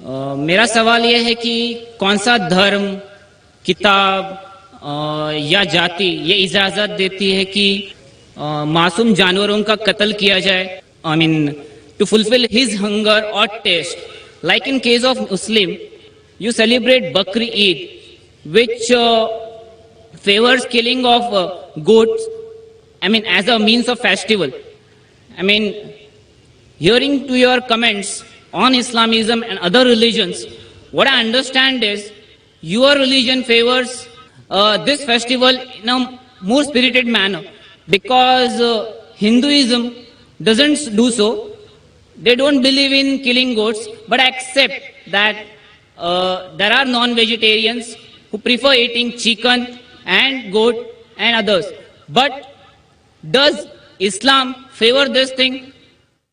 میرا سوال یہ ہے کہ کون سا دھرم، کتاب یا جاتی یہ اجازت دیتی ہے کہ معصوم جانوروں کا قتل کیا جائے؟ I mean, to fulfill his hunger or taste. Like in case of Muslim, you celebrate Bakri Eid, which favors killing of goats, I mean, as a means of festival. I mean, hearing to your comments on Islamism and other religions, what I understand is your religion favors this festival in a more spirited manner, because Hinduism doesn't do so. They don't believe in killing goats, but accept that there are non-vegetarians who prefer eating chicken and goat and others. But does Islam favor this thing?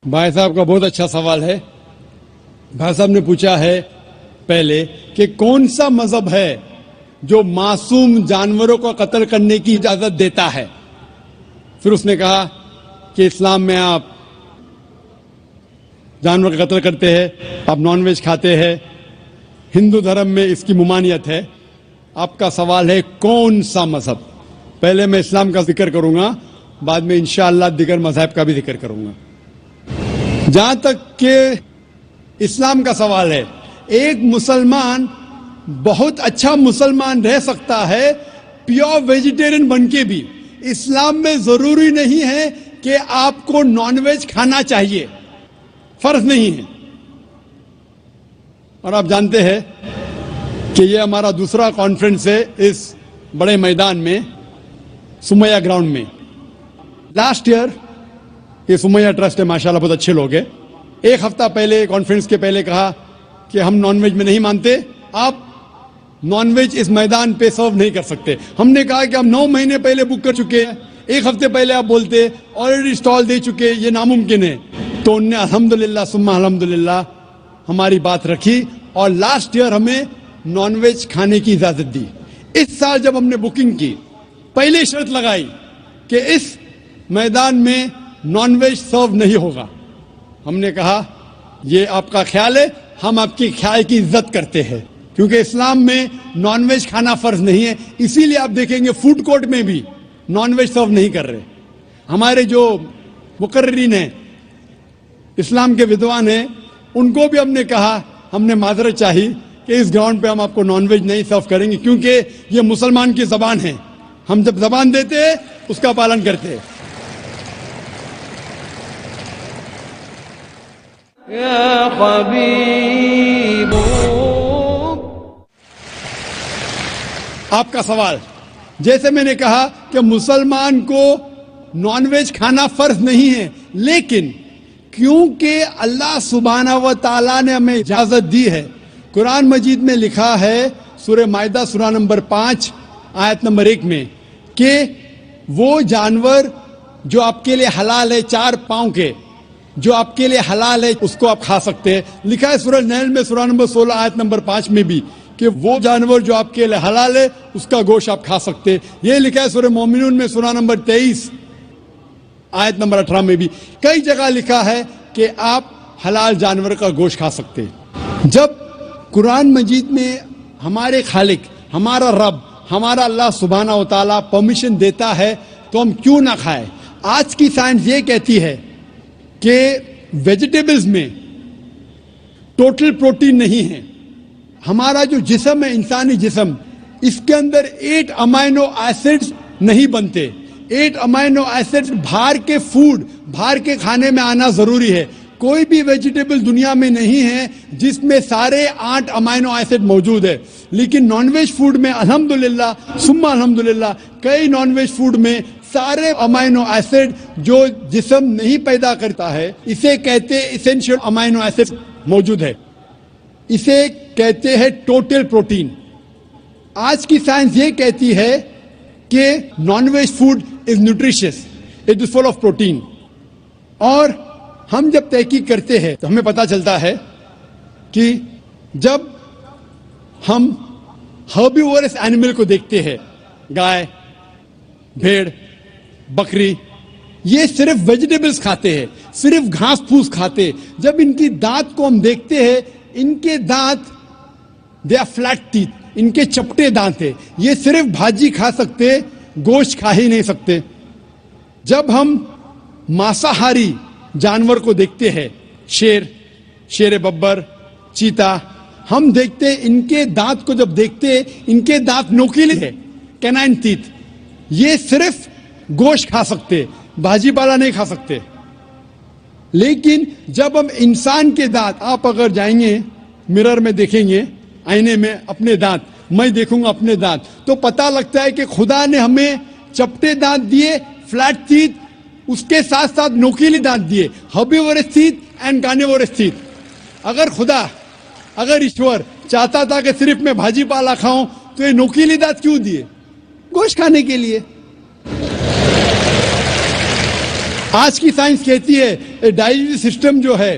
بھائی صاحب کا بہت اچھا سوال ہے. بھائی صاحب نے پوچھا ہے پہلے کہ کون سا مذہب ہے جو معصوم جانوروں کو قتل کرنے کی اجازت دیتا ہے. پھر اس نے کہا کہ اسلام میں آپ جانور کا قتل کرتے ہیں, آپ نان ویج کھاتے ہیں, ہندو دھرم میں اس کی ممانعت ہے. آپ کا سوال ہے کون سا مذہب. پہلے میں اسلام کا ذکر کروں گا, بعد میں انشاءاللہ دیگر مذہب کا بھی ذکر کروں گا. جہاں تک کہ اسلام کا سوال ہے, ایک مسلمان بہت اچھا مسلمان رہ سکتا ہے پیور ویجیٹیرین بن کے بھی. اسلام میں ضروری نہیں ہے کہ آپ کو نان ویج کھانا چاہیے, فرض نہیں ہے. اور آپ جانتے ہیں کہ یہ ہمارا دوسرا کانفرنس ہے اس بڑے میدان میں, سمیہ گراؤنڈ میں. لاسٹ ایئر یہ سمیہ ٹرسٹ ہے, ماشاءاللہ بہت اچھے لوگ ہیں. ایک ہفتہ پہلے کانفرنس کے پہلے کہا کہ ہم نان ویج میں نہیں مانتے, آپ نان ویج اس میدان پہ سرو نہیں کر سکتے. ہم نے کہا کہ ہم 9 مہینے پہلے بک کر چکے ہیں, ایک ہفتے پہلے آپ بولتے آلریڈی اسٹال دے چکے, یہ ناممکن ہے. تو انہوں نے الحمدللہ ثم الحمدللہ ہماری بات رکھی اور لاسٹ ایئر ہمیں نان ویج کھانے کی اجازت دی. اس سال جب ہم نے بکنگ کی, پہلی شرط لگائی کہ اس میدان میں نان ویج سرو نہیں ہوگا. ہم نے کہا یہ آپ کا خیال ہے, ہم آپ کے خیال کی عزت کرتے ہیں, کیونکہ اسلام میں نان ویج کھانا فرض نہیں ہے. اسی لیے آپ دیکھیں گے فوڈ کورٹ میں بھی نان ویج سرو نہیں کر رہے. ہمارے جو مقررین ہیں, اسلام کے ودوان ہیں, ان کو بھی ہم نے کہا, ہم نے معذرت چاہی کہ اس گراؤنڈ پہ ہم آپ کو نان ویج نہیں سرو کریں گے, کیونکہ یہ مسلمان کی زبان ہے. ہم جب زبان دیتے ہیں اس کا پالن کرتے ہیں. یا حبیب. آپ کا سوال, جیسے میں نے کہا کہ مسلمان کو نان ویج کھانا فرض نہیں ہے, لیکن کیونکہ اللہ سبحانہ و تعالیٰ نے ہمیں اجازت دی ہے. قرآن مجید میں لکھا ہے سورہ مائدہ سورہ نمبر 5 آیت نمبر 1 میں کہ وہ جانور جو آپ کے لیے حلال ہے, 4 پاؤں کے, جو آپ کے لیے حلال ہے اس کو آپ کھا سکتے ہیں. لکھا ہے سورہ نحل میں سورہ نمبر 16 آیت نمبر 5 میں بھی کہ وہ جانور جو آپ کے لیے حلال ہے اس کا گوشت آپ کھا سکتے. یہ لکھا ہے سورہ مومنون میں سورہ نمبر 23 آیت نمبر 18 میں بھی. کئی جگہ لکھا ہے کہ آپ حلال جانور کا گوشت کھا سکتے. جب قرآن مجید میں ہمارے خالق, ہمارا رب, ہمارا اللہ سبحانہ و تعالیٰ پرمیشن دیتا ہے تو ہم کیوں نہ کھائیں. آج کی سائنس یہ کہتی ہے کہ ویجیٹیبلز میں ٹوٹل پروٹین نہیں ہے. ہمارا جو جسم ہے, انسانی جسم, اس کے اندر 8 امائنو ایسڈز نہیں بنتے. 8 امائنو ایسڈز باہر کے فوڈ, باہر کے کھانے میں آنا ضروری ہے. کوئی بھی ویجیٹیبل دنیا میں نہیں ہے جس میں سارے 8 امائنو ایسڈ موجود ہے. لیکن نان ویج فوڈ میں الحمدللہ ثم الحمدللہ کئی نان ویج فوڈ میں سارے امائنو ایسڈ جو جسم نہیں پیدا کرتا ہے, اسے کہتے ایسینشیل امائنو ایسڈ موجود ہے. اسے کہتے ہیں ٹوٹل پروٹین. آج کی سائنس یہ کہتی ہے کہ non veg food is nutritious, it is full of protein. اور ہم جب تحقیق کرتے ہیں تو ہمیں پتہ چلتا ہے کہ جب ہم ہربیورس اینیمل کو دیکھتے ہیں, گائے, بھیڑ, بکری, یہ صرف ویجیٹیبلز کھاتے ہیں, صرف گھاس پھوس کھاتے. جب ان کی دانت کو ہم دیکھتے ہیں ان کے دانت دے آر فلیٹ ٹیتھ, ان کے چپٹے دانت ہیں. یہ صرف بھاجی کھا سکتے, گوشت کھا ہی نہیں سکتے. جب ہم ماساہاری جانور کو دیکھتے ہیں, شیر ببر, چیتا, ہم دیکھتے ان کے دانت کو جب دیکھتے ان کے دانت نوکیلے ہے, کینائن ٹیتھ. یہ صرف گوشت کھا سکتے, بھاجی پالا نہیں کھا سکتے. لیکن جب ہم انسان کے دانت, آپ اگر جائیں گے مرر میں دیکھیں گے, آئینے میں اپنے دانت, میں دیکھوں گا اپنے دانت, تو پتہ لگتا ہے کہ خدا نے ہمیں چپٹے دانت دیے, فلیٹ ٹیتھ, اس کے ساتھ ساتھ نوکیلی دانت دیے, herbivores teeth and carnivorous teeth. اگر ایشور چاہتا تھا کہ صرف میں بھاجی پالا کھاؤں تو یہ نوکیلی دانت کیوں دیے؟ گوشت کھانے کے لیے. آج کی سائنس کہتی ہے ڈائجسٹو سسٹم جو ہے,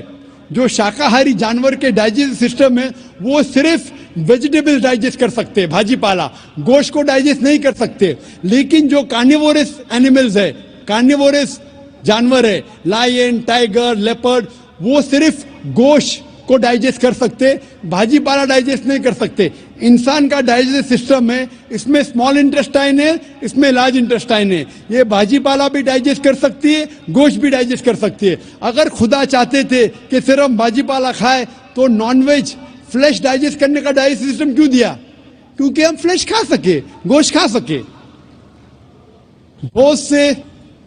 جو شاکاہاری جانور کے ڈائجسٹو سسٹم ہے, وہ صرف ویجیٹیبل ڈائجسٹ کر سکتے, بھاجی پالا, گوشت کو ڈائجسٹ نہیں کر سکتے. لیکن جو کارنیورس اینیملز ہے, کارنیورس جانور ہے, لائن, ٹائیگر, لیپرڈ, وہ صرف گوشت کو ڈائجسٹ کر سکتے, بھاجی پالا ڈائجسٹ نہیں کر سکتے. انسان کا ڈائجسٹو سسٹم ہے, اس میں اسمال انٹسٹائن ہے, اس میں لارج انٹسٹائن ہے. یہ بھاجی پالا بھی ڈائجسٹ کر سکتی ہے, گوشت بھی ڈائجسٹ کر سکتی ہے. اگر خدا چاہتے تھے کہ صرف بھاجی پالا کھائے تو نان ویج فلیش ڈائجسٹ کرنے کا ڈائجسٹو سسٹم کیوں دیا؟ کیونکہ ہم فلیش کھا سکے, گوشت کھا سکے. بہت سے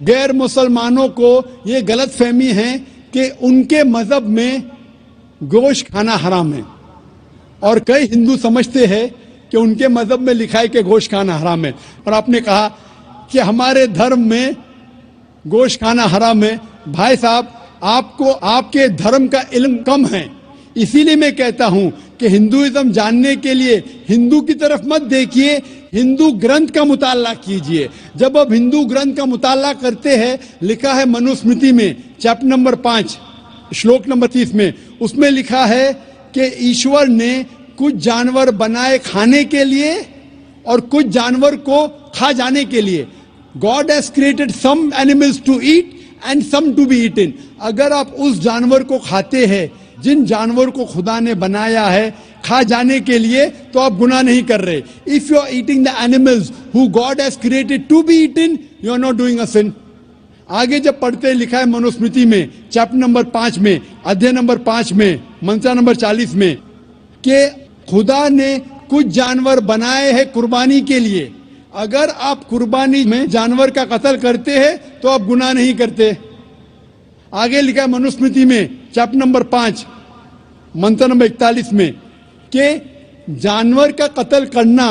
غیر مسلمانوں کو یہ غلط فہمی ہے کہ ان کے مذہب میں گوشت کھانا حرام ہے, اور کئی ہندو سمجھتے ہیں کہ ان کے مذہب میں لکھا ہے کہ گوشت کھانا حرام ہے. اور آپ نے کہا کہ ہمارے دھرم میں گوشت کھانا حرام ہے. بھائی صاحب, آپ کو آپ کے دھرم کا علم کم ہے, اسی لیے میں کہتا ہوں کہ ہندوازم جاننے کے لیے ہندو کی طرف مت دیکھیے, ہندو گرنتھ کا مطالعہ کیجئے. جب آپ ہندو گرنتھ کا مطالعہ کرتے ہیں, لکھا ہے منوسمرتی میں چیپٹر نمبر 5 شلوک نمبر 30 میں, اس میں لکھا ہے کہ ایشور نے کچھ جانور بنائے کھانے کے لیے اور کچھ جانور کو کھا جانے کے لیے. God has created some animals to eat and some to be eaten. اگر آپ اس جانور کو کھاتے ہیں جن جانور کو خدا نے بنایا ہے کھا جانے کے لیے, تو آپ گناہ نہیں کر رہے. If you are eating the animals who God has created to be eaten, you are not doing a sin. آگے جب پڑھتے لکھا ہے منوسمرتی میں چیپٹر نمبر 5 میں, ادھیے نمبر 5 میں, منترا نمبر 40 میں, کہ خدا نے کچھ جانور بنائے ہیں قربانی کے لیے. اگر آپ قربانی میں جانور کا قتل کرتے ہیں تو آپ گناہ نہیں کرتے. آگے لکھا ہے منوسمرتی میں چیپٹر نمبر 5 منتر نمبر 41 میں کہ جانور کا قتل کرنا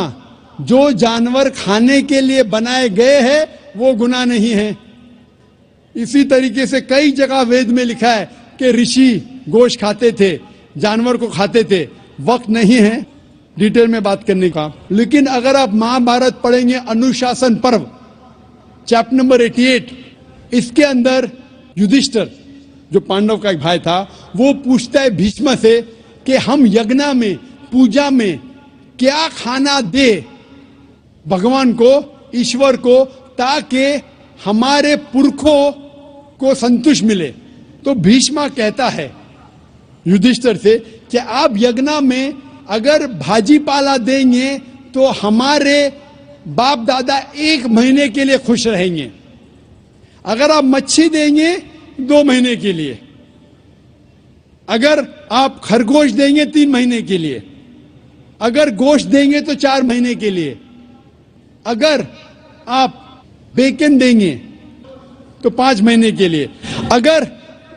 جو جانور کھانے کے لیے بنائے گئے ہیں وہ گناہ نہیں ہے. اسی طریقے سے کئی جگہ وید میں لکھا ہے کہ رشی گوشت کھاتے تھے, جانور کو کھاتے تھے. وقت نہیں ہے ڈیٹیل میں بات کرنے کا, لیکن اگر آپ مہابھارت پڑھیں گے انوشاسن پرو چیپٹر نمبر 88, اس کے اندر یدھشٹر جو پانڈو کا ایک بھائی تھا وہ پوچھتا ہے بھیشما سے کہ ہم یگنا میں پوجا میں کیا کھانا دے بھگوان کو, ایشور کو, تاکہ ہمارے پرکھوں کو سنتوش ملے. تو بھیشما کہتا ہے یدھشٹر سے کہ آپ یگنا میں اگر بھاجی پالا دیں گے تو ہمارے باپ دادا 1 مہینے کے لیے خوش رہیں گے. اگر آپ مچھی دیں گے 2 مہینے کے لیے, اگر آپ خرگوش دیں گے 3 مہینے کے لیے, اگر گوشت دیں گے تو 4 مہینے کے لیے, اگر آپ بیکن دیں گے تو 5 مہینے کے لیے, اگر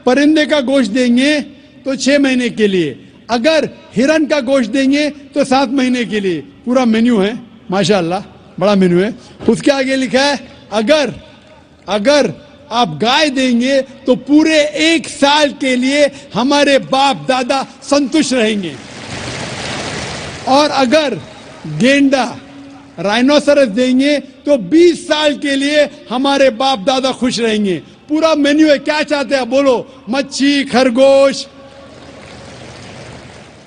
پرندے کا گوشت دیں گے تو 6 مہینے کے لیے, اگر ہرن کا گوشت دیں گے تو 7 مہینے کے لیے. پورا مینیو ہے ماشاءاللہ, بڑا مینیو ہے. اس کے آگے لکھا ہے اگر آپ گائے دیں گے تو پورے 1 سال کے لیے ہمارے باپ دادا سنتوش رہیں گے, اور اگر گینڈا رائنوسرس دیں گے تو 20 سال کے لیے ہمارے باپ دادا خوش رہیں گے. پورا مینیو ہے. کیا چاہتے ہیں بولو؟ مچھی, خرگوش,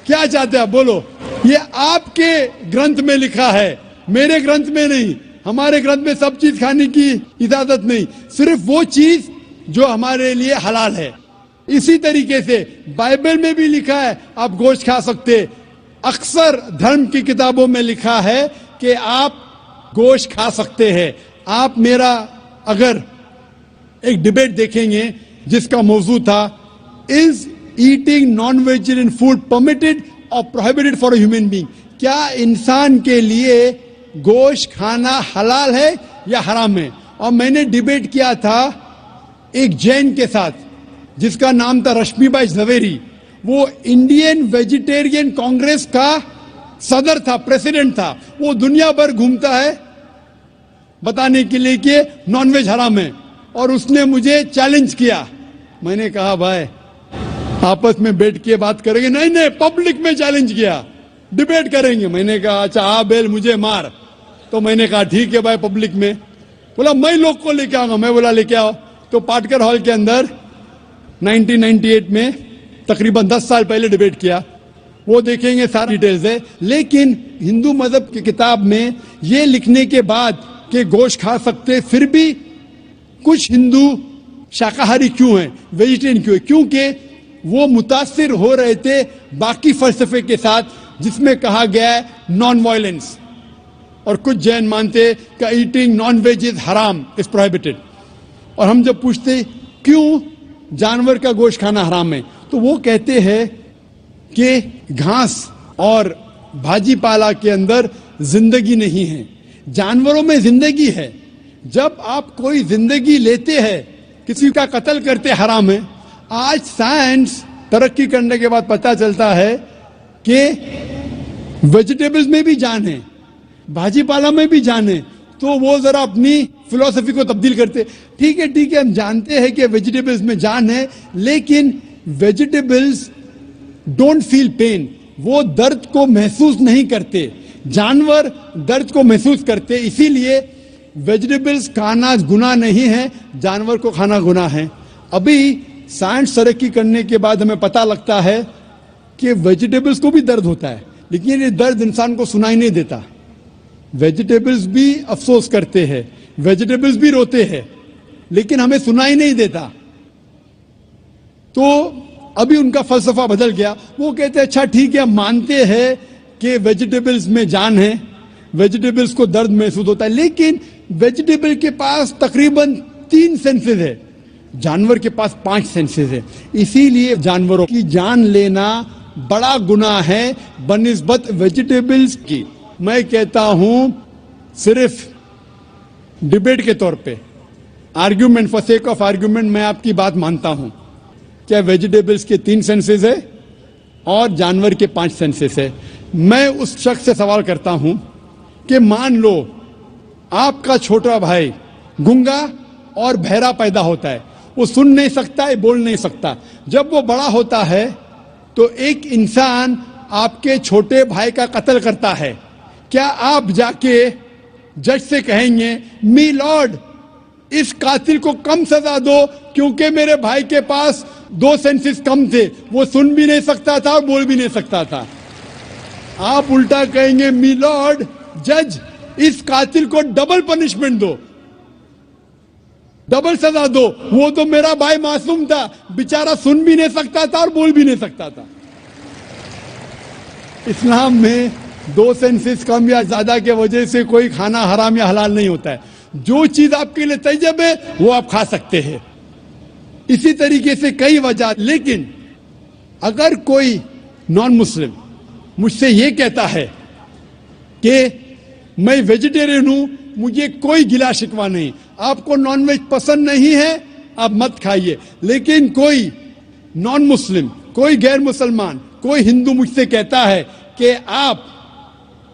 کیا چاہتے ہیں بولو؟ یہ آپ کے گرنتھ میں لکھا ہے, میرے گرنتھ میں نہیں. ہمارے گرنتھ میں سب چیز کھانے کی اجازت نہیں, صرف وہ چیز جو ہمارے لیے حلال ہے. اسی طریقے سے بائبل میں بھی لکھا ہے آپ گوشت کھا سکتے. اکثر دھرم کی کتابوں میں لکھا ہے کہ آپ گوشت کھا سکتے ہیں. آپ میرا اگر ایک ڈیبیٹ دیکھیں گے جس کا موضوع تھا is eating non vegetarian food permitted اور prohibited for a human being, کیا انسان کے لیے گوشت کھانا حلال ہے یا حرام ہے. اور میں نے ڈیبیٹ کیا تھا ایک جین کے ساتھ جس کا نام تھا رشمی بھائی جھویری. وہ انڈین ویجیٹیرین کانگریس کا صدر تھا, پریزیڈنٹ تھا. وہ دنیا بھر گھومتا ہے بتانے کے لیے کہ نان ویج حرام ہے, اور اس نے مجھے چیلنج کیا. میں نے کہا بھائی آپس میں بیٹھ کے بات کریں گے. نہیں پبلک میں چیلنج کیا, ڈیبیٹ کریں گے. میں نے کہا اچھا آ بیل مجھے مار. تو میں نے کہا ٹھیک ہے بھائی پبلک میں. بولا میں لوگ کو لے کے آؤں گا. میں بولا لے کے آؤ. تو پاٹکر ہال کے اندر 1998 میں تقریباً 10 سال پہلے ڈیبیٹ کیا. وہ دیکھیں گے ساری ڈیٹیلز ہے. لیکن ہندو مذہب کی کتاب میں یہ لکھنے کے بعد کہ گوشت کھا سکتے, پھر بھی کچھ ہندو شاکاہاری کیوں ہیں, ویجیٹیرین کیوں ہیں, کیونکہ وہ متاثر ہو رہے تھے باقی فلسفے کے ساتھ جس میں کہا گیا ہے نان وائلنس. اور کچھ جین مانتے کہ ایٹنگ نان ویج از حرام, از پروہیبٹڈ. اور ہم جب پوچھتے کیوں جانور کا گوشت کھانا حرام ہے, تو وہ کہتے ہیں کہ گھاس اور بھاجی پالا کے اندر زندگی نہیں ہے, جانوروں میں زندگی ہے. جب آپ کوئی زندگی لیتے ہیں, کسی کا قتل کرتے حرام ہے. آج سائنس ترقی کرنے کے بعد پتہ چلتا ہے کہ ویجیٹیبلز میں بھی جان ہے, بھاجی پالا میں بھی جان ہے. تو وہ ذرا اپنی فلسفی کو تبدیل کرتے. ٹھیک ہے ہم جانتے ہیں کہ ویجیٹیبلز میں جان ہے, لیکن ویجیٹیبلز ڈونٹ فیل پین, وہ درد کو محسوس نہیں کرتے. جانور درد کو محسوس کرتے. اسی لیے ویجیٹیبلز کھانا گناہ نہیں ہے, جانور کو کھانا گناہ ہے. ابھی سائنس ترقی کرنے کے بعد ہمیں پتہ لگتا ہے کہ ویجیٹیبلز کو بھی درد ہوتا ہے, لیکن یہ درد انسان کو سنائی نہیں دیتا. ویجیٹیبلز بھی افسوس کرتے ہیں, ویجیٹیبلز بھی روتے ہیں, لیکن ہمیں سنائی نہیں دیتا. تو ابھی ان کا فلسفہ بدل گیا. وہ کہتے ہیں اچھا ٹھیک ہے ہم مانتے ہیں کہ ویجیٹیبلز میں جان ہے, ویجیٹیبلز کو درد محسوس ہوتا ہے, لیکن ویجیٹیبل کے پاس تقریباً 3 سینسز ہے, جانور کے پاس 5 سینسز ہے. اسی لیے جانوروں کی جان لینا بڑا گناہ ہے بنسبت ویجیٹیبلز کی. میں کہتا ہوں صرف ڈیبیٹ کے طور پہ, argument for sake of argument, میں آپ کی بات مانتا ہوں کیا ویجیٹیبلز کے 3 سینسز ہے اور جانور کے 5 سینسز ہے. میں اس شخص سے سوال کرتا ہوں کہ مان لو آپ کا چھوٹا بھائی گنگا اور بہرا پیدا ہوتا ہے, وہ سن نہیں سکتا ہے, بول نہیں سکتا. جب وہ بڑا ہوتا ہے تو ایک انسان آپ کے چھوٹے بھائی کا قتل کرتا ہے, کیا آپ جا کے جج سے کہیں گے می لارڈ اس قاتل کو کم سزا دو کیونکہ میرے بھائی کے پاس 2 سینسز کم تھے, وہ سن بھی نہیں سکتا تھا اور بول بھی نہیں سکتا تھا. آپ الٹا کہیں گے می لارڈ جج اس قاتل کو ڈبل پنشمنٹ دو, ڈبل سزا دو, وہ تو میرا بھائی معصوم تھا, بیچارہ سن بھی نہیں سکتا تھا اور بول بھی نہیں سکتا تھا. اسلام میں 2 سینسز کم یا زیادہ کی وجہ سے کوئی کھانا حرام یا حلال نہیں ہوتا ہے. جو چیز آپ کے لیے طیب ہے وہ آپ کھا سکتے ہیں. اسی طریقے سے کئی وجہ. لیکن اگر کوئی نان مسلم مجھ سے یہ کہتا ہے کہ میں ویجیٹیرین ہوں, مجھے کوئی گلا شکوہ نہیں, آپ کو نان ویج پسند نہیں ہے آپ مت کھائیے, لیکن کوئی نان مسلم, کوئی غیر مسلمان, کوئی ہندو مجھ سے کہتا ہے کہ آپ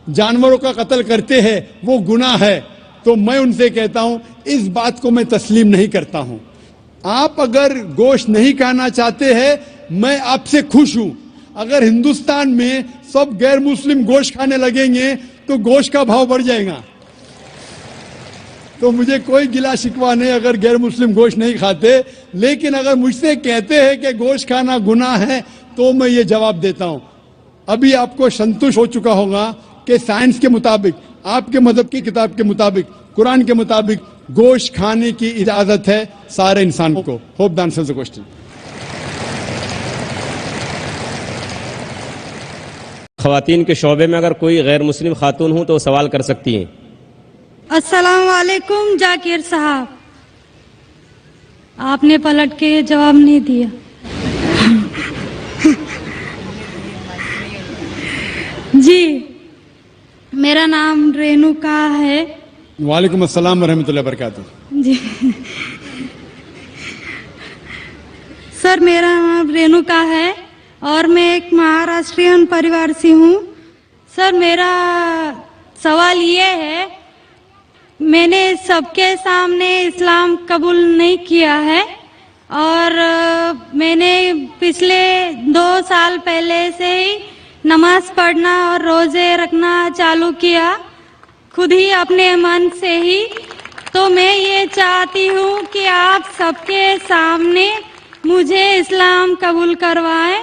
جانوروں کا قتل کرتے ہیں وہ گناہ ہے, تو میں ان سے کہتا ہوں اس بات کو میں تسلیم نہیں کرتا ہوں. آپ اگر گوشت نہیں کھانا چاہتے ہیں میں آپ سے خوش ہوں. اگر ہندوستان میں سب غیر مسلم گوشت کھانے لگیں گے تو گوشت کا بھاؤ بڑھ جائے گا. تو مجھے کوئی گلا شکوہ نہیں اگر غیر مسلم گوشت نہیں کھاتے, لیکن اگر مجھ سے کہتے ہیں کہ گوشت کھانا گناہ ہے تو میں یہ جواب دیتا ہوں. ابھی آپ کو سنتوش ہو چکا ہوگا کہ سائنس کے مطابق, آپ کے مذہب کی کتاب کے مطابق, قرآن کے مطابق گوشت کھانے کی اجازت ہے سارے انسان کو. Hope the answers the question. خواتین کے شعبے میں اگر کوئی غیر مسلم خاتون ہوں تو وہ سوال کر سکتی ہیں. السلام علیکم جاکر صاحب، آپ نے پلٹ کے جواب نہیں دیا. جی، میرا نام رینوکا ہے. وعلیکم السلام ورحمۃ اللہ وبرکاتہ. جی سر، میرا نام رینوکا ہے اور میں ایک مہاراشٹرین پریوار سے ہوں. سر، میرا سوال یہ ہے، میں نے سب کے سامنے اسلام قبول نہیں کیا ہے اور میں نے پچھلے 2 سال پہلے سے ہی نماز پڑھنا اور روزے رکھنا چالو کیا، خود ہی اپنے من سے ہی. تو میں یہ چاہتی ہوں کہ آپ سب کے سامنے مجھے اسلام قبول کروائیں،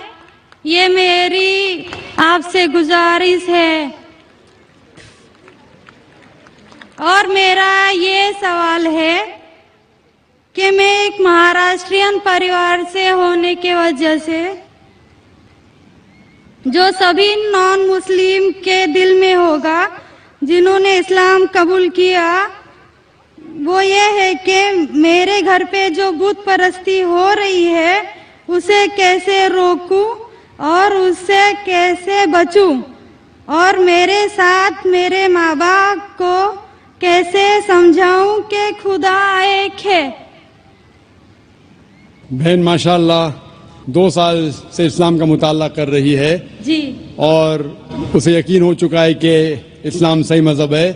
یہ میری آپ سے گزارش ہے. اور میرا یہ سوال ہے کہ میں ایک مہاراشٹرین پریوار سے ہونے کی وجہ سے جو سبھی نان مسلم کے دل میں ہوگا جنہوں نے اسلام قبول کیا، وہ یہ ہے کہ میرے گھر پہ جو بت پرستی ہو رہی ہے اسے کیسے روکوں اور اس سے کیسے بچوں، اور میرے ساتھ میرے ماں باپ کو کیسے سمجھاؤں کہ خدا ایک ہے. بہن ماشاءاللہ 2 سال سے اسلام کا مطالعہ کر رہی ہے جی، اور اسے یقین ہو چکا ہے کہ اسلام صحیح مذہب ہے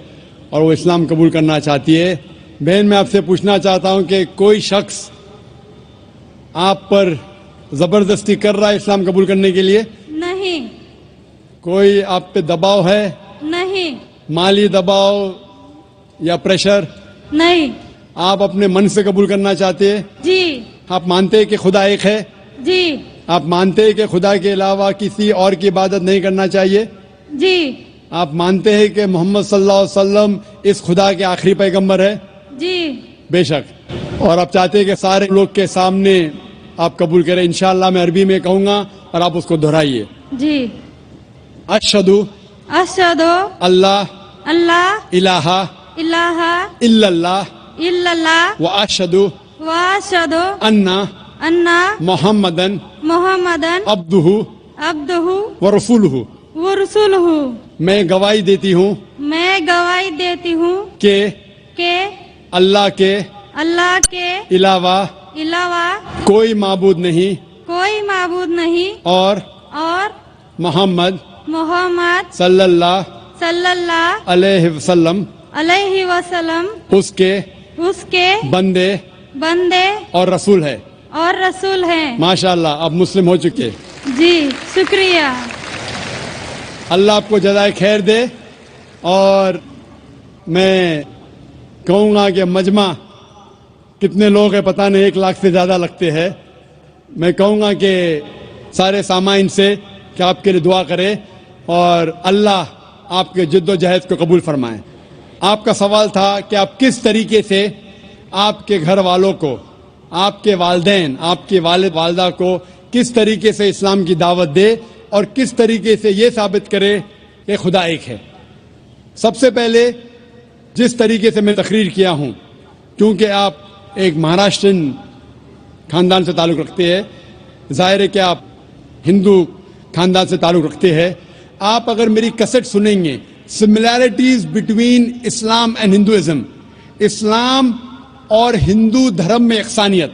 اور وہ اسلام قبول کرنا چاہتی ہے. بہن، میں آپ سے پوچھنا چاہتا ہوں کہ کوئی شخص آپ پر زبردستی کر رہا ہے اسلام قبول کرنے کے لیے؟ نہیں. کوئی آپ پہ دباؤ ہے؟ نہیں. مالی دباؤ یا پریشر؟ نہیں. آپ اپنے من سے قبول کرنا چاہتے ہیں؟ جی. آپ مانتے ہیں کہ خدا ایک ہے؟ جی. آپ مانتے ہیں کہ خدا کے علاوہ کسی اور کی عبادت نہیں کرنا چاہیے؟ جی. آپ مانتے ہیں کہ محمد صلی اللہ علیہ وسلم اس خدا کے آخری پیغمبر ہے؟ جی. بے شک. اور آپ چاہتے ہیں کہ سارے لوگ کے سامنے آپ قبول کریں؟ انشاءاللہ میں عربی میں کہوں گا اور آپ اس کو دہرائیے. جی. اشہدو اشہدو اللہ اللہ الہ الہ الا اللہ الا اللہ واشہدو واشہدو انا انا محمدن محمدن عبدہ عبدہ ورسولہ. ورسولہ. میں گواہی دیتی ہوں میں گواہی دیتی ہوں کہ اللہ کے علاوہ کوئی معبود نہیں اور محمد صلی اللہ علیہ وسلم اس کے بندے اور رسول ہے. ماشاءاللہ آپ مسلم ہو چکے. جی شکریہ. اللہ آپ کو جزائے خیر دے. اور میں کہوں گا کہ مجمع کتنے لوگ ہیں پتہ نہیں، 1 لاکھ سے زیادہ لگتے ہیں. میں کہوں گا کہ سارے سامعین سے کہ آپ کے لیے دعا کرے اور اللہ آپ کے جد و جہد کو قبول فرمائے. آپ کا سوال تھا کہ آپ کس طریقے سے آپ کے گھر والوں کو، آپ کے والدین، آپ کے والد والدہ کو کس طریقے سے اسلام کی دعوت دے اور کس طریقے سے یہ ثابت کرے کہ خدا ایک ہے. سب سے پہلے جس طریقے سے میں تقریر کیا ہوں، کیونکہ آپ ایک مہاراشٹرین خاندان سے تعلق رکھتے ہیں، ظاہر ہے کہ آپ ہندو خاندان سے تعلق رکھتے ہیں. آپ اگر میری کیسٹ سنیں گے similarities between Islam and Hinduism, اسلام اور ہندو دھرم میں یکسانیت،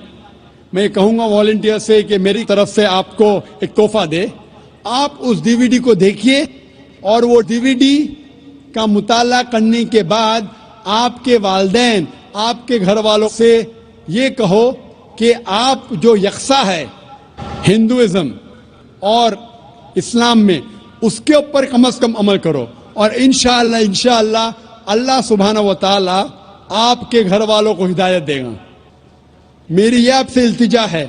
میں کہوں گا والنٹیئر سے کہ میری طرف سے آپ کو ایک تحفہ دے. آپ اس ڈی وی ڈی کو دیکھیے اور وہ ڈی وی ڈی کا مطالعہ کرنے کے بعد آپ کے والدین، آپ کے گھر والوں سے یہ کہو کہ آپ جو یکساں ہے ہندوازم اور اسلام میں، اس کے اوپر کم از کم عمل کرو. اور انشاءاللہ اللہ سبحانہ و تعالی آپ کے گھر والوں کو ہدایت دے گا. میری یہ آپ سے التجا ہے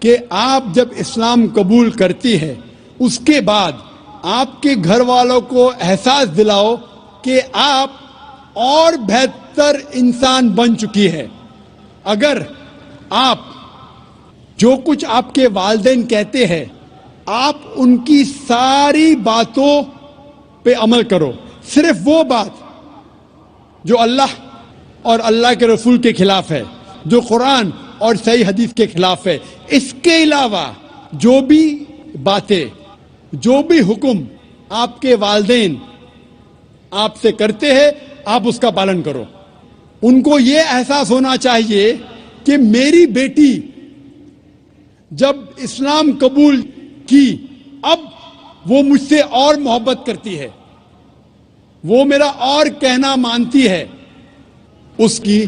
کہ آپ جب اسلام قبول کرتی ہے اس کے بعد آپ کے گھر والوں کو احساس دلاؤ کہ آپ اور بہتر انسان بن چکی ہے. اگر آپ جو کچھ آپ کے والدین کہتے ہیں آپ ان کی ساری باتوں پہ عمل کرو. صرف وہ بات جو اللہ اور اللہ کے رسول کے خلاف ہے, جو قرآن اور صحیح حدیث کے خلاف ہے. اس کے علاوہ جو بھی باتیں, جو بھی حکم آپ کے والدین آپ سے کرتے ہیں, آپ اس کا پالن کرو. ان کو یہ احساس ہونا چاہیے کہ میری بیٹی جب اسلام قبول کی, اب وہ مجھ سے اور محبت کرتی ہے, وہ میرا اور کہنا مانتی ہے, اس کی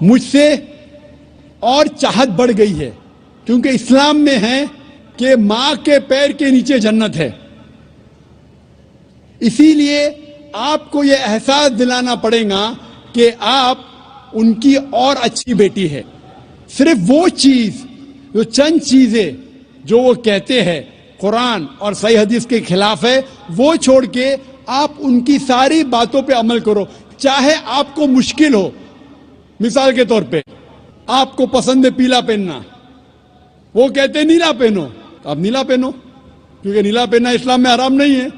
مجھ سے اور چاہت بڑھ گئی ہے. کیونکہ اسلام میں ہے کہ ماں کے پیر کے نیچے جنت ہے. اسی لیے آپ کو یہ احساس دلانا پڑے گا کہ آپ ان کی اور اچھی بیٹی ہے. صرف وہ چیز, جو چند چیزیں جو وہ کہتے ہیں قرآن اور صحیح حدیث کے خلاف ہے, وہ چھوڑ کے آپ ان کی ساری باتوں پہ عمل کرو. چاہے آپ کو مشکل ہو. مثال کے طور پہ آپ کو پسند ہے پیلا پہننا, وہ کہتے ہیں نیلا پہنو, تو آپ نیلا پہنو, کیونکہ نیلا پہننا اسلام میں حرام نہیں ہے.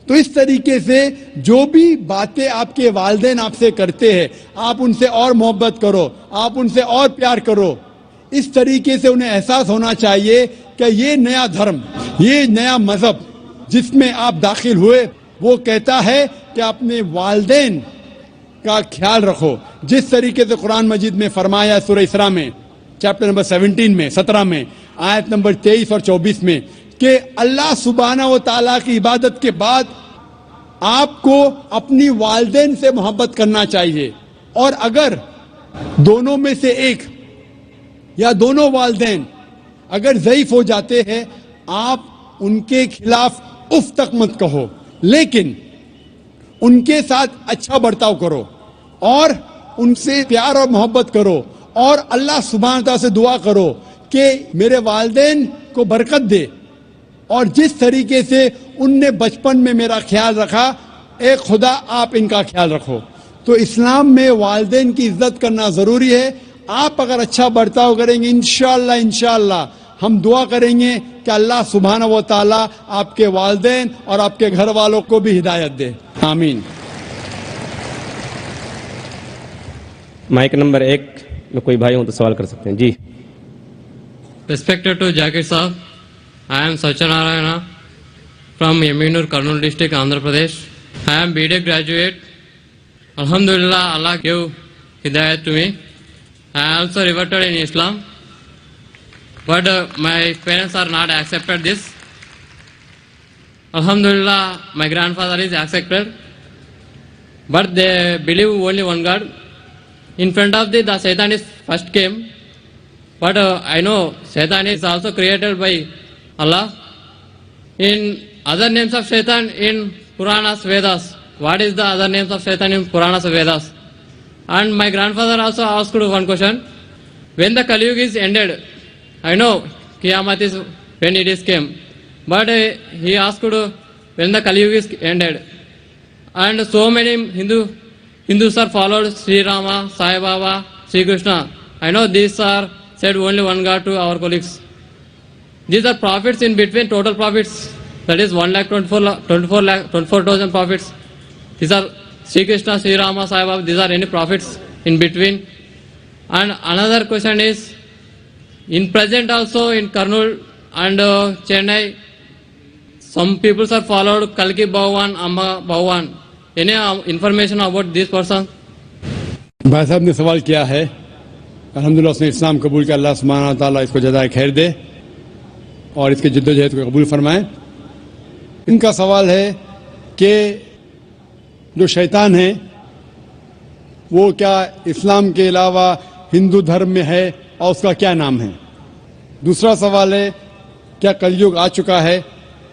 تو اس طریقے سے جو بھی باتیں آپ کے والدین آپ سے کرتے ہیں, آپ ان سے اور محبت کرو, آپ ان سے اور پیار کرو. اس طریقے سے انہیں احساس ہونا چاہیے کہ یہ نیا دھرم, یہ نیا مذہب جس میں آپ داخل ہوئے, وہ کہتا ہے کہ اپنے والدین کا خیال رکھو. جس طریقے سے قرآن مجید میں فرمایا سورہ اسراء میں چیپٹر نمبر 17 میں 17 میں آیت نمبر 23 اور 24 میں کہ اللہ سبحانہ و تعالیٰ کی عبادت کے بعد آپ کو اپنی والدین سے محبت کرنا چاہیے. اور اگر دونوں میں سے ایک یا دونوں والدین اگر ضعیف ہو جاتے ہیں, آپ ان کے خلاف اف تک مت کہو, لیکن ان کے ساتھ اچھا برتاؤ کرو اور ان سے پیار اور محبت کرو, اور اللہ سبحانہ تعالیٰ سے دعا کرو کہ میرے والدین کو برکت دے, اور جس طریقے سے ان نے بچپن میں میرا خیال رکھا, اے خدا آپ ان کا خیال رکھو. تو اسلام میں والدین کی عزت کرنا ضروری ہے. آپ اگر اچھا برتاؤ کریں گے, انشاءاللہ ہم دعا کریں گے کہ اللہ سبحانہ و تعالیٰ آپ کے والدین اور آپ کے گھر والوں کو بھی ہدایت دے. آمین. مائک نمبر 1 میں کوئی بھائی ہوں تو سوال کر سکتے ہیں. جی. Respected to Jakir Saab, I am Satyanarayana from Yaminur, Kurnool district, Andhra Pradesh. I am BTech graduate. Alhamdulillah, Allah gave hidayat to me. I also reverted in Islam, but my parents are not accepted this. Alhamdulillah, my grandfather is accepted, but they believe only one God. In front of the Satan is first came, but I know Satan is also created by Allah. In other names of Satan in Puranas, Vedas, what is the other names of Satan in Puranas, Vedas? And my grandfather also asked one question. When the Kali Yuga is ended, I know Qiyamah is when it is came, but he asked when the Kali Yuga is ended. And so many Hindus are followed Sri Rama, Sai Baba, Sri Krishna. I know these are said only one God to our colleagues. These are prophets in between, total prophets, that is 1,24,000 prophets. These are Sri Krishna, Sri Rama, Sai Baba, these are any prophets in between. And another question is, in present also in Kurnool and Chennai, some people are followed Kalki Bhagwan, Amma Bhagwan. Any information about this person? بھائی صاحب نے سوال کیا ہے, الحمدللہ اس نے اسلام قبول کیا, اللہ سبحانہ تعالیٰ اس کو جزائے خیر دے اور اس کے جد و جہد کو قبول فرمائے. ان کا سوال ہے کہ جو شیطان ہے وہ کیا اسلام کے علاوہ ہندو دھرم میں ہے اور اس کا کیا نام ہے. دوسرا سوال ہے کیا کلیوگ آ چکا ہے.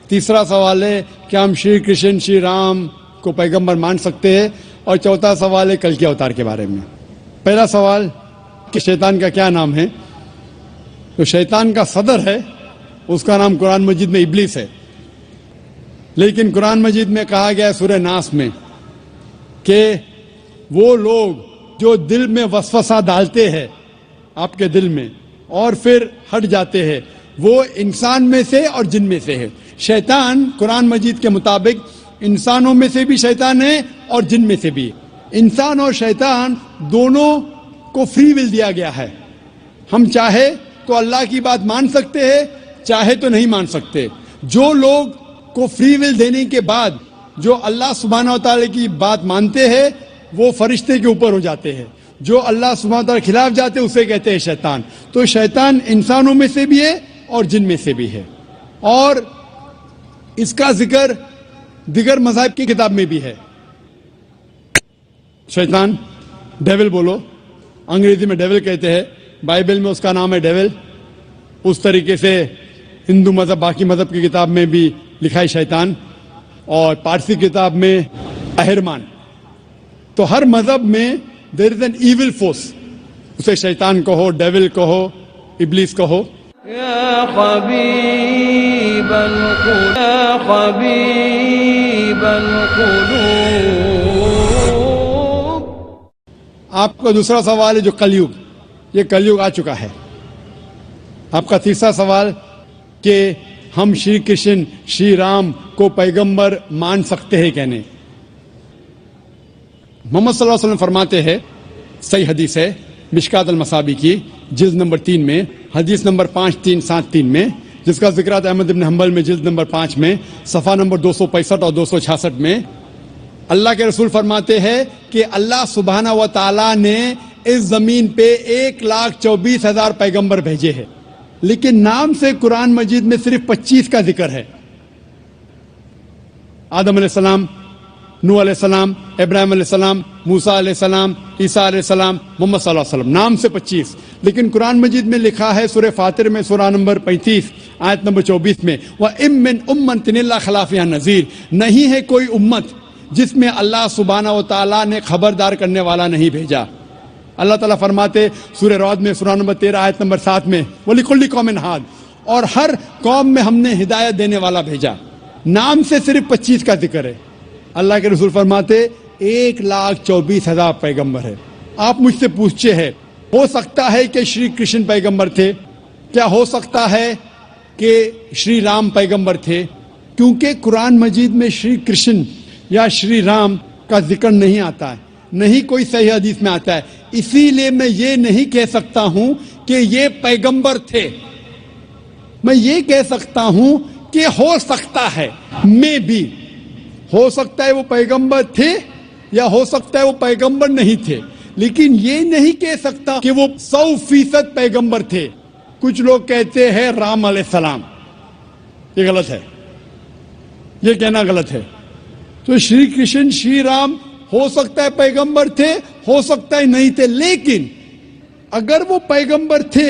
تیسرا سوال ہے کیا ہم شری کرشن شری رام کو پیغمبر مان سکتے ہیں. اور چوتھا سوال ہے کل کے اوتار کے بارے میں. پہلا سوال کہ شیطان کا کیا نام ہے. تو شیطان کا صدر ہے, اس کا نام قرآن مجید میں ابلیس ہے, لیکن قرآن مجید میں کہا گیا ہے سورہ ناس میں کہ وہ لوگ جو دل میں وسوسہ ڈالتے ہیں آپ کے دل میں اور پھر ہٹ جاتے ہیں, وہ انسان میں سے اور جن میں سے ہے. شیطان قرآن مجید کے مطابق انسانوں میں سے بھی شیطان ہے اور جن میں سے بھی. انسان اور شیطان دونوں کو فری ول دیا گیا ہے. ہم چاہے تو اللہ کی بات مان سکتے ہیں, چاہے تو نہیں مان سکتے. جو لوگ کو فری ول دینے کے بعد جو اللہ سبحانہ و تعالی کی بات مانتے ہیں وہ فرشتے کے اوپر ہو جاتے ہیں. جو اللہ سبحانہ و تعالی کے خلاف جاتے ہیں اسے کہتے ہیں شیطان. تو شیطان انسانوں میں سے بھی ہے اور جن میں سے بھی ہے. اور اس کا ذکر دیگر مذاہب کی کتاب میں بھی ہے. شیطان ڈیول بولو, انگریزی میں ڈیول کہتے ہیں, بائبل میں اس کا نام ہے ڈیول. اس طریقے سے ہندو مذہب باقی مذہب کی کتاب میں بھی لکھا ہے شیطان, اور پارسی کتاب میں اہرمان. تو ہر مذہب میں دیر از این ایول فورس, اسے شیطان کہو, ڈیول کہو, ابلیس کہو. يا حبيب القلوب يا حبيب القلوب. آپ کا دوسرا سوال ہے جو کلیوگ, یہ کلیوگ آ چکا ہے. آپ کا تیسرا سوال کہ ہم شری کرشن شری رام کو پیغمبر مان سکتے ہیں کہ نہیں. محمد صلی اللہ علیہ وسلم فرماتے ہیں, صحیح حدیث ہے مشکات المصابی کی جلد نمبر 3 میں, حدیث نمبر 5373 میں, جس کا ذکر ہے احمد بن حنبل میں جلد نمبر 5 میں, صفحہ نمبر 265 اور 266 میں. اللہ کے رسول فرماتے ہیں کہ اللہ سبحانہ و تعالیٰ نے اس زمین پہ 1,24,000 پیغمبر بھیجے ہیں, لیکن نام سے قرآن مجید میں صرف 25 کا ذکر ہے. آدم علیہ السلام, نوح علیہ السلام, ابراہیم علیہ السلام, موسیٰ علیہ السلام, عیسیٰ علیہ السلام, محمد صلی اللہ علیہ وسلم, نام سے 25. لیکن قرآن مجید میں لکھا ہے سورہ فاطر میں سورہ نمبر 35 آیت نمبر 24 میں, وَإِن مِّنْ أُمَّةٍ إِلَّا خَلَا فِيهَا نَذِيرٌ. نہیں ہے کوئی امت جس میں اللہ سبحانہ و تعالیٰ نے خبردار کرنے والا نہیں بھیجا. اللہ تعالیٰ فرماتے سورہ رعد میں سورہ نمبر 13 آیت نمبر 7 میں, وَلِكُلِّ قَوْمٍ هَادٍ, اور ہر قوم میں ہم نے ہدایت دینے والا بھیجا. نام سے صرف 25 کا ذکر ہے. اللہ کے رسول فرماتے 1,24,000 پیغمبر ہے. آپ مجھ سے پوچھتے ہیں ہو سکتا ہے کہ شری کرشن پیغمبر تھے, کیا ہو سکتا ہے کہ شری رام پیغمبر تھے؟ کیونکہ قرآن مجید میں شری کرشن یا شری رام کا ذکر نہیں آتا ہے, نہیں کوئی صحیح حدیث میں آتا ہے. اسی لیے میں یہ نہیں کہہ سکتا ہوں کہ یہ پیغمبر تھے. میں یہ کہہ سکتا ہوں کہ ہو سکتا ہے, میں بھی ہو سکتا ہے وہ پیغمبر تھے یا ہو سکتا ہے وہ پیغمبر نہیں تھے, لیکن یہ نہیں کہہ سکتا کہ وہ 100% پیغمبر تھے. کچھ لوگ کہتے ہیں رام علیہ السلام, یہ غلط ہے, یہ کہنا غلط ہے. تو شری کرشن شری رام ہو سکتا ہے پیغمبر تھے, ہو سکتا ہے نہیں تھے, لیکن اگر وہ پیغمبر تھے,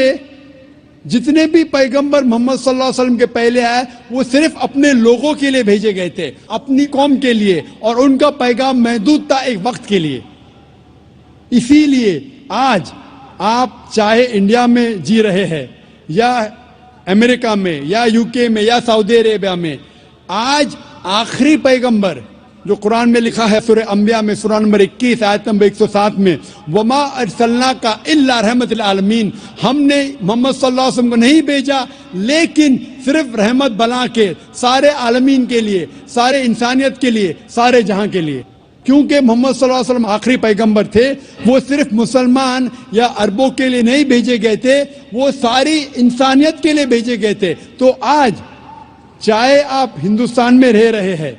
جتنے بھی پیغمبر محمد صلی اللہ علیہ وسلم کے پہلے آئے وہ صرف اپنے لوگوں کے لیے بھیجے گئے تھے, اپنی قوم کے لیے, اور ان کا پیغام محدود تھا ایک وقت کے لیے. اسی لیے آج آپ چاہے انڈیا میں جی رہے ہیں یا امریکہ میں یا UK میں یا سعودی عربیہ میں, آج آخری پیغمبر جو قرآن میں لکھا ہے سورہ انبیاء میں سورہ نمبر 21 آیت نمبر 107 میں, وما ارسلناک الا رحمت للعالمین, ہم نے محمد صلی اللہ علیہ وسلم کو نہیں بھیجا لیکن صرف رحمت بنا کے سارے عالمین کے لیے, سارے انسانیت کے لیے, سارے جہاں کے لیے. کیونکہ محمد صلی اللہ علیہ وسلم آخری پیغمبر تھے, وہ صرف مسلمان یا عربوں کے لیے نہیں بھیجے گئے تھے, وہ ساری انسانیت کے لیے بھیجے گئے تھے. تو آج چاہے آپ ہندوستان میں رہ رہے ہیں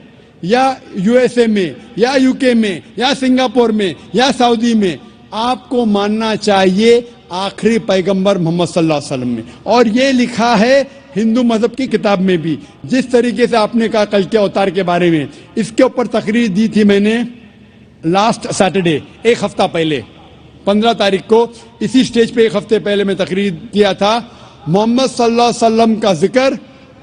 یا USA میں یا UK میں یا سنگاپور میں یا سعودی میں, آپ کو ماننا چاہیے آخری پیغمبر محمد صلی اللہ علیہ وسلم میں. اور یہ لکھا ہے ہندو مذہب کی کتاب میں بھی. جس طریقے سے آپ نے کہا کل کے اوتار کے بارے میں, اس کے اوپر تقریر دی تھی میں نے لاسٹ سیٹرڈے, ایک ہفتہ پہلے 15 تاریخ کو اسی سٹیج پہ ایک ہفتے پہلے میں تقریر کیا تھا. محمد صلی اللہ علیہ وسلم کا ذکر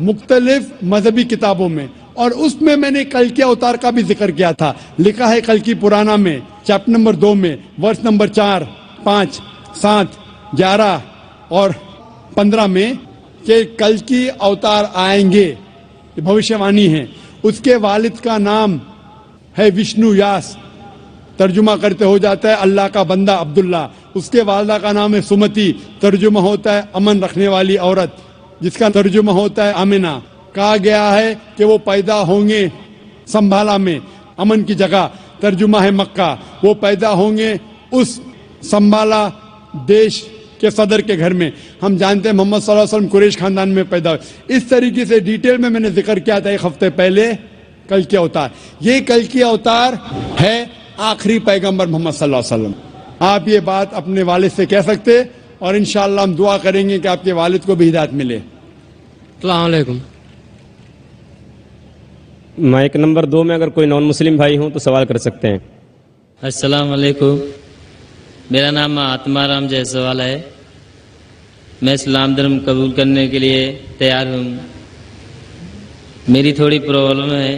مختلف مذہبی کتابوں میں, اور اس میں نے کل کے اوتار کا بھی ذکر کیا تھا. لکھا ہے کل کی پرانا میں چیپٹر نمبر 2 میں ورس نمبر 4, 5, 7, 11 اور 15 میں کہ کل کی اوتار آئیں گے, یہ بھوشیہ وانی ہے. اس کے والد کا نام ہے وشنو یاس, ترجمہ کرتے ہو جاتا ہے اللہ کا بندہ عبداللہ. اس کے والدہ کا نام ہے سمتی, ترجمہ ہوتا ہے امن رکھنے والی عورت. جس کا ترجمہ ہوتا ہے امنا. کہا گیا ہے کہ وہ پیدا ہوں گے سنبھالا میں, امن کی جگہ, ترجمہ ہے مکہ. وہ پیدا ہوں گے اس سنبھالا دیش کے صدر کے گھر میں. ہم جانتے ہیں محمد صلی اللہ علیہ وسلم قریش خاندان میں پیدا ہوئے. اس طریقے سے ڈیٹیل میں نے ذکر کیا تھا ایک ہفتے پہلے کل کے اوتار. یہ کل کی اوتار ہے آخری پیغمبر محمد صلی اللہ علیہ وسلم. آپ یہ بات اپنے والد سے کہہ سکتے, اور انشاءاللہ ہم دعا کریں گے کہ آپ کے والد کو بھی ہدایت ملے. السلام علیکم. مائک نمبر 2 میں اگر کوئی نان مسلم بھائی ہوں تو سوال کر سکتے ہیں. السلام علیکم. میرا نام آتما رام جیسوال ہے. میں اسلام دھرم قبول کرنے کے لیے تیار ہوں. میری تھوڑی پرابلم ہے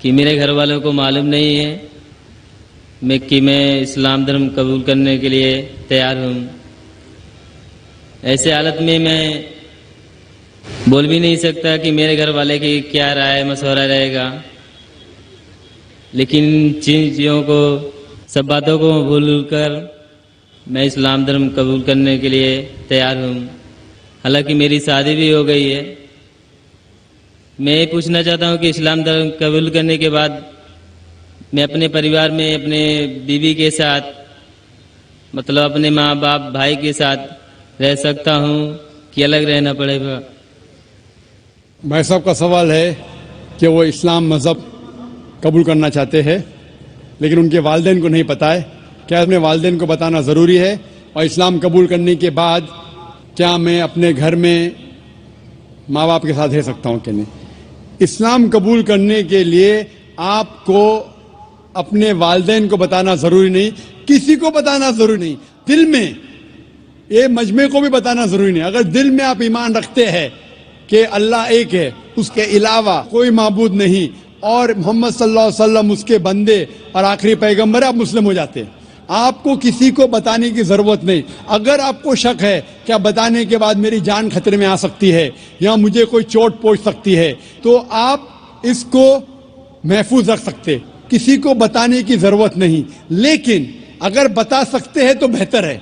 کہ میرے گھر والوں کو معلوم نہیں ہے کہ میں اسلام دھرم قبول کرنے کے لیے تیار ہوں. ایسے حالت میں بول بھی نہیں سکتا کہ میرے گھر والے کی کیا رائے مشورہ رہے گا, لیکن چیزوں کو سب باتوں کو بھول کر میں اسلام دھرم قبول کرنے کے لیے تیار ہوں. حالانکہ میری شادی بھی ہو گئی ہے. میں یہ پوچھنا چاہتا ہوں کہ اسلام دھرم قبول کرنے کے بعد میں اپنے پریوار میں اپنے بیوی کے ساتھ, مطلب اپنے ماں باپ بھائی کے ساتھ رہ سکتا ہوں کہ الگ رہنا پڑے گا؟ بھائی صاحب کا سوال ہے کہ وہ اسلام مذہب قبول کرنا چاہتے ہیں لیکن ان کے والدین کو نہیں پتہ ہے. کیا اپنے والدین کو بتانا ضروری ہے؟ اور اسلام قبول کرنے کے بعد کیا میں اپنے گھر میں ماں باپ کے ساتھ رہ سکتا ہوں کہ نہیں؟ اسلام قبول کرنے کے لیے آپ کو اپنے والدین کو بتانا ضروری نہیں, کسی کو بتانا ضروری نہیں. دل میں یہ مجمع کو بھی بتانا ضروری نہیں. اگر دل میں آپ ایمان رکھتے ہیں کہ اللہ ایک ہے, اس کے علاوہ کوئی معبود نہیں, اور محمد صلی اللہ علیہ وسلم اس کے بندے اور آخری پیغمبر ہے, آپ مسلم ہو جاتے ہیں. آپ کو کسی کو بتانے کی ضرورت نہیں. اگر آپ کو شک ہے کہ بتانے کے بعد میری جان خطرے میں آ سکتی ہے یا مجھے کوئی چوٹ پہنچ سکتی ہے, تو آپ اس کو محفوظ رکھ سکتے, کسی کو بتانے کی ضرورت نہیں. لیکن اگر بتا سکتے ہیں تو بہتر ہے,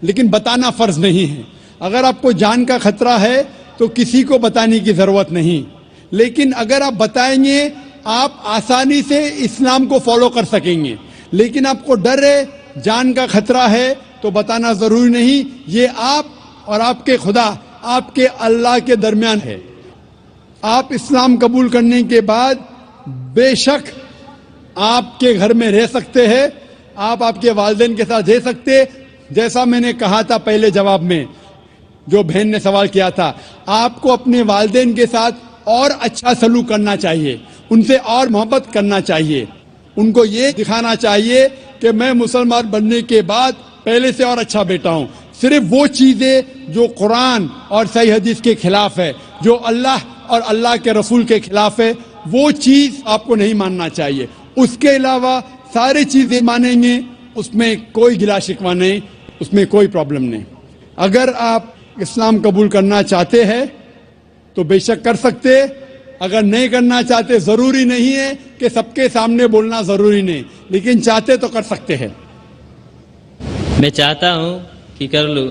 لیکن بتانا فرض نہیں ہے. اگر آپ کو جان کا خطرہ ہے تو کسی کو بتانے کی ضرورت نہیں. لیکن اگر آپ بتائیں گے آپ آسانی سے اسلام کو فالو کر سکیں گے. لیکن آپ کو ڈر ہے, جان کا خطرہ ہے, تو بتانا ضروری نہیں. یہ آپ اور آپ کے خدا, آپ کے اللہ کے درمیان ہے. آپ اسلام قبول کرنے کے بعد بے شک آپ کے گھر میں رہ سکتے ہیں, آپ کے والدین کے ساتھ رہ سکتے. جیسا میں نے کہا تھا پہلے جواب میں, جو بہن نے سوال کیا تھا, آپ کو اپنے والدین کے ساتھ اور اچھا سلوک کرنا چاہیے, ان سے اور محبت کرنا چاہیے. ان کو یہ دکھانا چاہیے کہ میں مسلمان بننے کے بعد پہلے سے اور اچھا بیٹا ہوں. صرف وہ چیزیں جو قرآن اور صحیح حدیث کے خلاف ہے, جو اللہ اور اللہ کے رسول کے خلاف ہے, وہ چیز آپ کو نہیں ماننا چاہیے. اس کے علاوہ ساری چیزیں مانیں گے, اس میں کوئی گلا شکوہ نہیں, اس میں کوئی پرابلم نہیں. اگر آپ اسلام قبول کرنا چاہتے ہیں تو بے شک کر سکتے. اگر نہیں کرنا چاہتے, ضروری نہیں ہے کہ سب کے سامنے بولنا ضروری نہیں, لیکن چاہتے تو کر سکتے ہیں. میں چاہتا ہوں کہ کر لوں.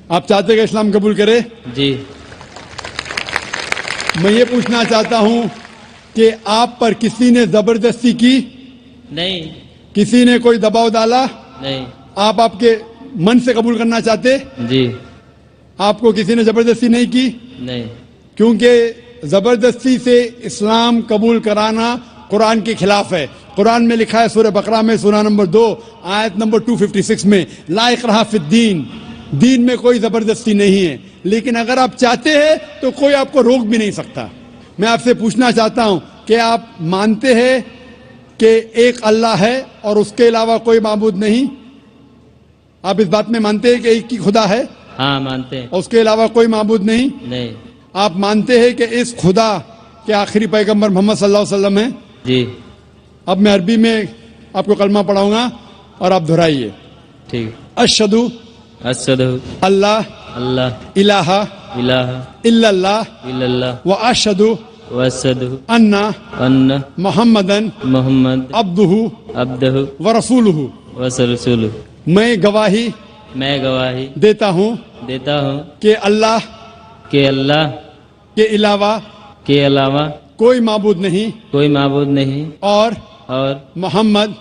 آپ چاہتے کہ اسلام قبول کرے؟ جی. میں یہ پوچھنا چاہتا ہوں کہ آپ پر کسی نے زبردستی کی؟ نہیں. کسی نے کوئی دباؤ ڈالا؟ نہیں. آپ کے من سے قبول کرنا چاہتے؟ جی. آپ کو کسی نے زبردستی نہیں کی؟ نہیں. کیونکہ زبردستی سے اسلام قبول کرانا قرآن کے خلاف ہے. قرآن میں لکھا ہے سورہ بقرہ میں سورہ نمبر 2 آیت نمبر 256 میں, لا اکراہ فی الدین, دین میں کوئی زبردستی نہیں ہے. لیکن اگر آپ چاہتے ہیں تو کوئی آپ کو روک بھی نہیں سکتا. میں آپ سے پوچھنا چاہتا ہوں کہ آپ مانتے ہیں کہ ایک اللہ ہے اور اس کے علاوہ کوئی معبود نہیں؟ آپ اس بات میں مانتے ہیں کہ ایک ہی خدا ہے؟ ہاں مانتے ہیں. اور اس کے علاوہ کوئی معبود نہیں؟ نہیں. آپ مانتے ہیں کہ اس خدا کے آخری پیغمبر محمد صلی اللہ علیہ وسلم ہیں؟ جی. اب میں عربی میں آپ کو کلمہ پڑھاؤں گا اور آپ دہرائیے. ٹھیک. اشہدو اللہ اللہ الہ الہ الا اللہ الا اللہ و اشہدو واشهد ان ان محمدن محمد عبدہ عبدہ ورسولہ. ورسولہ. میں گواہی میں گواہی دیتا ہوں دیتا ہوں کہ اللہ کہ اللہ کے علاوہ کے علاوہ کوئی معبود نہیں کوئی معبود نہیں اور اور محمد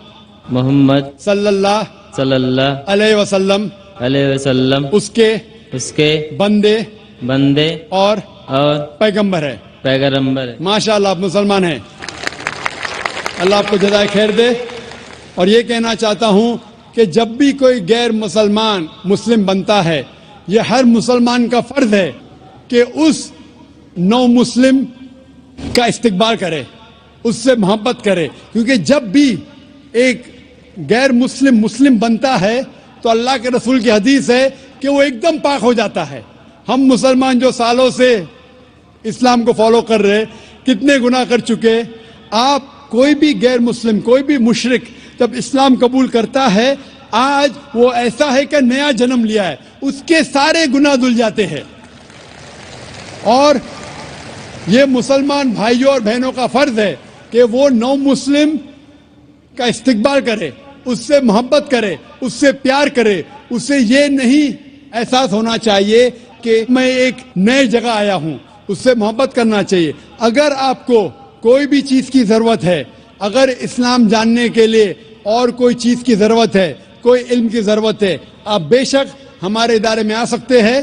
محمد صلی اللہ صلی اللہ علیہ وسلم علیہ وسلم اس کے بندے بندے اور پیغمبر ہے. ہے. ماشاء اللہ آپ مسلمان ہیں. اللہ آپ کو جزائے خیر دے. اور یہ کہنا چاہتا ہوں کہ جب بھی کوئی غیر مسلمان مسلم بنتا ہے، یہ ہر مسلمان کا فرض ہے کہ اس نو مسلم کا استقبال کرے، اس سے محبت کرے. کیونکہ جب بھی ایک غیر مسلم بنتا ہے تو اللہ کے رسول کی حدیث ہے کہ وہ ایک دم پاک ہو جاتا ہے. ہم مسلمان جو سالوں سے اسلام کو فالو کر رہے، کتنے گناہ کر چکے. آپ کوئی بھی غیر مسلم، کوئی بھی مشرک جب اسلام قبول کرتا ہے، آج وہ ایسا ہے کہ نیا جنم لیا ہے، اس کے سارے گناہ دھل جاتے ہیں. اور یہ مسلمان بھائیوں اور بہنوں کا فرض ہے کہ وہ نو مسلم کا استقبال کرے، اس سے محبت کرے، اس سے پیار کرے. اسے یہ نہیں احساس ہونا چاہیے کہ میں ایک نئے جگہ آیا ہوں. اس سے محبت کرنا چاہیے. اگر آپ کو کوئی بھی چیز کی ضرورت ہے، اگر اسلام جاننے کے لیے اور کوئی چیز کی ضرورت ہے، کوئی علم کی ضرورت ہے، آپ بے شک ہمارے ادارے میں آ سکتے ہیں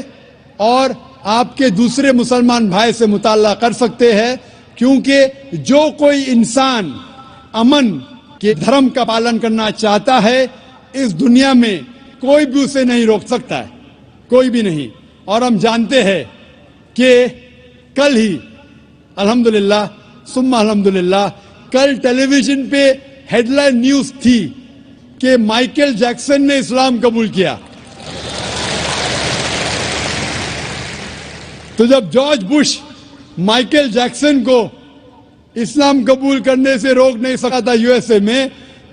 اور آپ کے دوسرے مسلمان بھائی سے مطالعہ کر سکتے ہیں. کیونکہ جو کوئی انسان امن کے دھرم کا پالن کرنا چاہتا ہے، اس دنیا میں کوئی بھی اسے نہیں روک سکتا ہے، کوئی بھی نہیں. اور ہم جانتے ہیں کہ کل ہی الحمدللہ ثم الحمدللہ کل ٹیلی ویژن پہ ہیڈ لائن نیوز تھی کہ مائیکل جیکسن نے اسلام قبول کیا. تو جب جارج بش مائیکل جیکسن کو اسلام قبول کرنے سے روک نہیں سکا تھا یو ایس اے میں،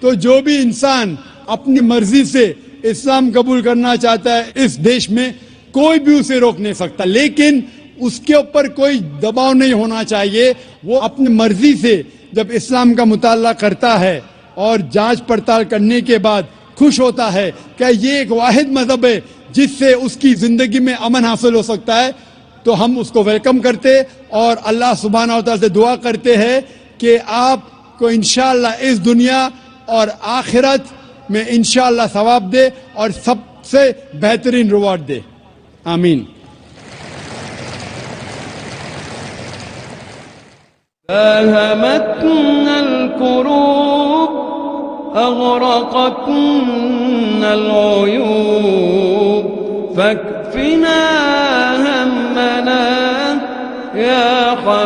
تو جو بھی انسان اپنی مرضی سے اسلام قبول کرنا چاہتا ہے اس دیش میں، کوئی بھی اسے روک نہیں سکتا. لیکن اس کے اوپر کوئی دباؤ نہیں ہونا چاہیے. وہ اپنی مرضی سے جب اسلام کا مطالعہ کرتا ہے اور جانچ پڑتال کرنے کے بعد خوش ہوتا ہے کہ یہ ایک واحد مذہب ہے جس سے اس کی زندگی میں امن حاصل ہو سکتا ہے، تو ہم اس کو ویلکم کرتے اور اللہ سبحانہ و تعالی سے دعا کرتے ہیں کہ آپ کو انشاءاللہ اس دنیا اور آخرت میں انشاءاللہ ثواب دے اور سب سے بہترین ریوارڈ دے. آمین. ألهمتنا الكروب أغرقتنا العيوب فاكفنا همنا يا